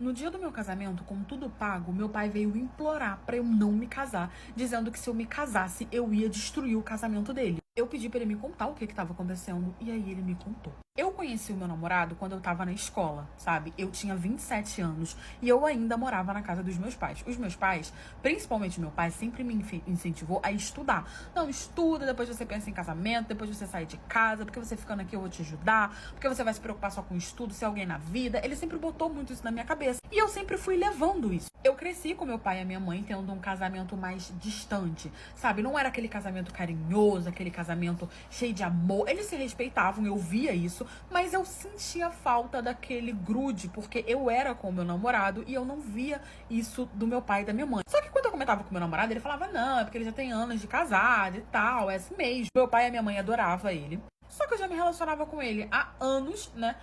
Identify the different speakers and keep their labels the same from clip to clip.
Speaker 1: No dia do meu casamento, com tudo pago, meu pai veio implorar pra eu não me casar, dizendo que se eu me casasse, eu ia destruir o casamento dele. Eu pedi pra ele me contar o que estava acontecendo e aí ele me contou. Eu conheci o meu namorado quando eu tava na escola, sabe? Eu tinha 27 anos e eu ainda morava na casa dos meus pais. Os meus pais, principalmente meu pai, sempre me incentivou a estudar. Não, estuda, depois você pensa em casamento, depois você sai de casa, porque você ficando aqui eu vou te ajudar, porque você vai se preocupar só com estudo, ser alguém na vida. Ele sempre botou muito isso na minha cabeça. E eu sempre fui levando isso. Eu cresci com meu pai e a minha mãe tendo um casamento mais distante, sabe? Não era aquele casamento carinhoso, aquele casamento cheio de amor. Eles se respeitavam, eu via isso, mas eu sentia falta daquele grude, porque eu era com o meu namorado e eu não via isso do meu pai e da minha mãe. Só que quando eu comentava com o meu namorado, ele falava, não, é porque ele já tem anos de casado e tal, é assim mesmo. Meu pai e a minha mãe adoravam ele. Só que eu já me relacionava com ele há anos, né?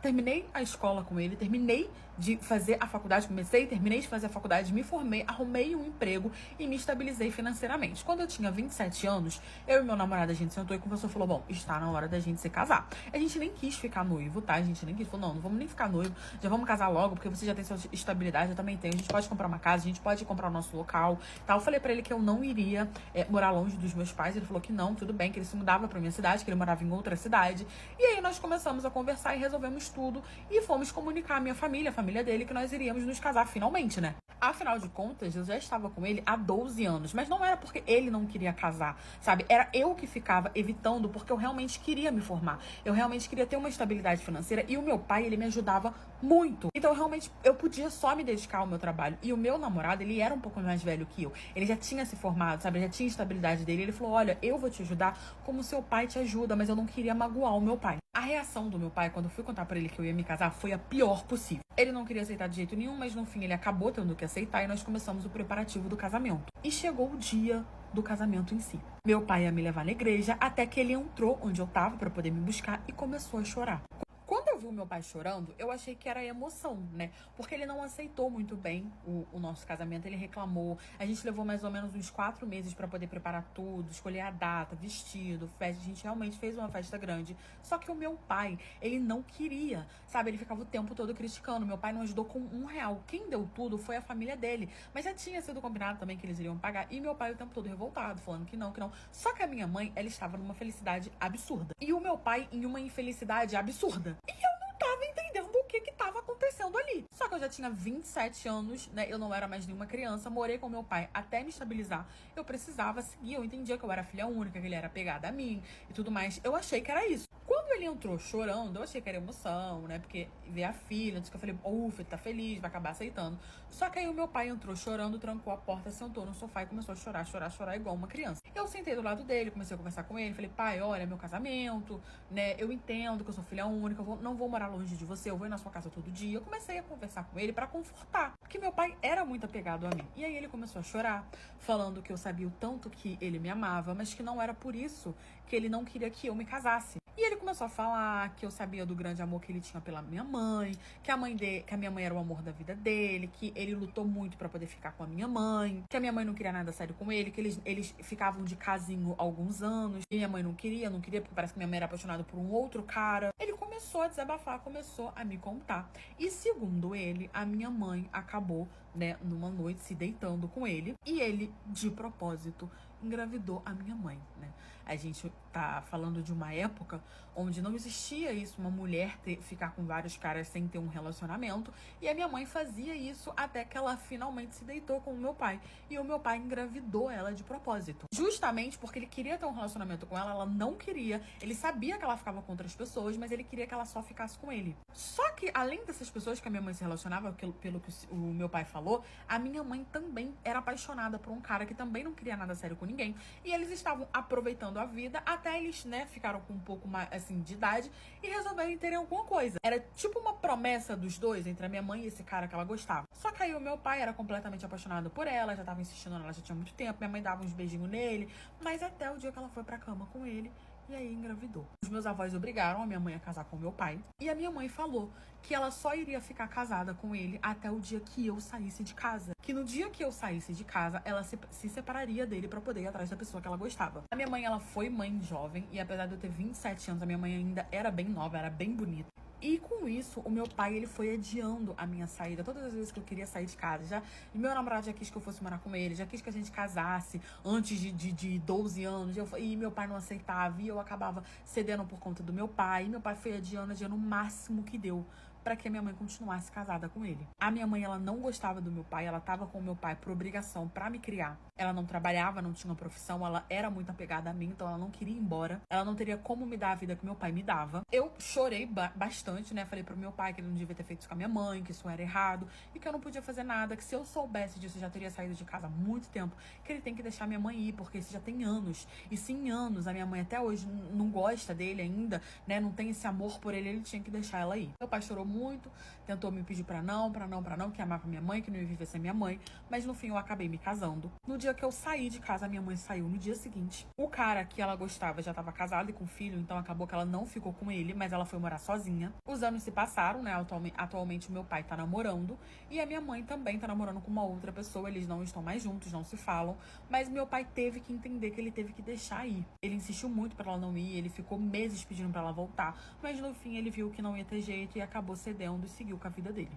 Speaker 1: Terminei a escola com ele, terminei de fazer a faculdade, terminei de fazer a faculdade, me formei, arrumei um emprego e me estabilizei financeiramente. Quando eu tinha 27 anos, eu e meu namorado, a gente sentou e conversou e falou, bom, está na hora da gente se casar. A gente nem quis ficar noivo, tá? A gente nem quis, falou, não vamos nem ficar noivo, já vamos casar logo, porque você já tem sua estabilidade, eu também tenho, a gente pode comprar uma casa, a gente pode comprar o nosso local, tá? Eu falei pra ele que eu não iria morar longe dos meus pais, ele falou que não, tudo bem, que ele se mudava pra minha cidade, que ele morava em outra cidade, e aí nós começamos a conversar e resolvemos tudo, e fomos comunicar à minha família, a família dele, que nós iríamos nos casar finalmente, né? Afinal de contas, eu já estava com ele há 12 anos, mas não era porque ele não queria casar, sabe? Era eu que ficava evitando, porque eu realmente queria me formar, eu realmente queria ter uma estabilidade financeira, e o meu pai, ele me ajudava muito. Então, eu podia só me dedicar ao meu trabalho, e o meu namorado, ele era um pouco mais velho que eu, ele já tinha se formado, sabe? Ele já tinha estabilidade dele, ele falou, olha, eu vou te ajudar como seu pai te ajuda, mas eu não queria magoar o meu pai. A reação do meu pai, quando eu fui contar pra ele que eu ia me casar, foi a pior possível. Ele não queria aceitar de jeito nenhum, mas no fim ele acabou tendo que aceitar e nós começamos o preparativo do casamento. E chegou o dia do casamento em si. Meu pai ia me levar na igreja até que ele entrou onde eu tava pra poder me buscar e começou a chorar. Quando eu vi o meu pai chorando, eu achei que era emoção, né? Porque ele não aceitou muito bem o nosso casamento, ele reclamou. A gente levou mais ou menos uns 4 meses pra poder preparar tudo, escolher a data, vestido, festa. A gente realmente fez uma festa grande. Só que o meu pai, ele não queria, sabe? Ele ficava o tempo todo criticando. Meu pai não ajudou com R$ 1. Quem deu tudo foi a família dele. Mas já tinha sido combinado também que eles iriam pagar. E meu pai o tempo todo revoltado, falando que não, que não. Só que a minha mãe, ela estava numa felicidade absurda. E o meu pai em uma infelicidade absurda. E eu não tava entendendo o que tava acontecendo ali. Só que eu já tinha 27 anos, né? Eu não era mais nenhuma criança. Morei com meu pai até me estabilizar. Eu precisava seguir. Eu entendia que eu era filha única, que ele era apegado a mim e tudo mais. Eu achei que era isso. Quando ele entrou chorando, eu achei que era emoção, né? Porque ver a filha, antes que eu falei, ufa, ele tá feliz, vai acabar aceitando. Só que aí o meu pai entrou chorando, trancou a porta, sentou no sofá e começou a chorar igual uma criança. Eu sentei do lado dele, comecei a conversar com ele, falei, pai, olha, meu casamento, né? Eu entendo que eu sou filha única, não vou morar longe de você, eu vou ir na sua casa todo dia. Eu comecei a conversar com ele pra confortar, porque meu pai era muito apegado a mim. E aí ele começou a chorar, falando que eu sabia o tanto que ele me amava, mas que não era por isso que ele não queria que eu me casasse. E ele começou a falar que eu sabia do grande amor que ele tinha pela minha mãe, que a minha mãe era o amor da vida dele, que ele lutou muito pra poder ficar com a minha mãe, que a minha mãe não queria nada sério com ele, que eles ficavam de casinho há alguns anos, e minha mãe não queria, porque parece que minha mãe era apaixonada por um outro cara. Ele começou a desabafar, começou a me contar. E segundo ele, a minha mãe acabou, né, numa noite se deitando com ele, e ele, de propósito, engravidou a minha mãe, né? A gente tá falando de uma época onde não existia isso, uma mulher ficar com vários caras sem ter um relacionamento, e a minha mãe fazia isso até que ela finalmente se deitou com o meu pai, e o meu pai engravidou ela de propósito. Justamente porque ele queria ter um relacionamento com ela, ela não queria, ele sabia que ela ficava com outras pessoas, mas ele queria que ela só ficasse com ele. Só que, além dessas pessoas que a minha mãe se relacionava, pelo que o meu pai falou, a minha mãe também era apaixonada por um cara que também não queria nada sério com ninguém, e eles estavam aproveitando a vida até eles, né, ficaram com um pouco mais, assim, de idade e resolveram terem alguma coisa. Era tipo uma promessa dos dois, entre a minha mãe e esse cara que ela gostava. Só que aí o meu pai era completamente apaixonado por ela, já tava insistindo nela, já tinha muito tempo, minha mãe dava uns beijinhos nele, mas até o dia que ela foi pra cama com ele, e aí engravidou. Os meus avós obrigaram a minha mãe a casar com o meu pai. E a minha mãe falou que ela só iria ficar casada com ele até o dia que eu saísse de casa. Que no dia que eu saísse de casa, ela se separaria dele pra poder ir atrás da pessoa que ela gostava. A minha mãe, ela foi mãe jovem. E apesar de eu ter 27 anos, a minha mãe ainda era bem nova, era bem bonita. E com isso, o meu pai, ele foi adiando a minha saída. Todas as vezes que eu queria sair de casa, meu namorado já quis que eu fosse morar com ele, já quis que a gente casasse antes de 12 anos. E meu pai não aceitava, e eu acabava cedendo por conta do meu pai. E meu pai foi adiando o máximo que deu para que a minha mãe continuasse casada com ele. A minha mãe, ela não gostava do meu pai, ela tava com o meu pai por obrigação para me criar. Ela não trabalhava, não tinha uma profissão, ela era muito apegada a mim, então ela não queria ir embora. Ela não teria como me dar a vida que meu pai me dava. Eu chorei bastante, né? Falei pro meu pai que ele não devia ter feito isso com a minha mãe, que isso era errado e que eu não podia fazer nada, que se eu soubesse disso, eu já teria saído de casa há muito tempo, que ele tem que deixar minha mãe ir, porque isso já tem anos. E se em anos a minha mãe até hoje não gosta dele ainda, né? Não tem esse amor por ele, ele tinha que deixar ela ir. Meu pai chorou muito, tentou me pedir pra não, que amava minha mãe, que não ia viver sem minha mãe, mas no fim eu acabei me casando. No dia que eu saí de casa, minha mãe saiu no dia seguinte. O cara que ela gostava já tava casado e com filho, então acabou que ela não ficou com ele, mas ela foi morar sozinha. Os anos se passaram, né? Atualmente meu pai tá namorando e a minha mãe também tá namorando com uma outra pessoa, eles não estão mais juntos, não se falam, mas meu pai teve que entender que ele teve que deixar ir. Ele insistiu muito pra ela não ir, ele ficou meses pedindo pra ela voltar, mas no fim ele viu que não ia ter jeito e acabou cedendo e seguiu com a vida dele.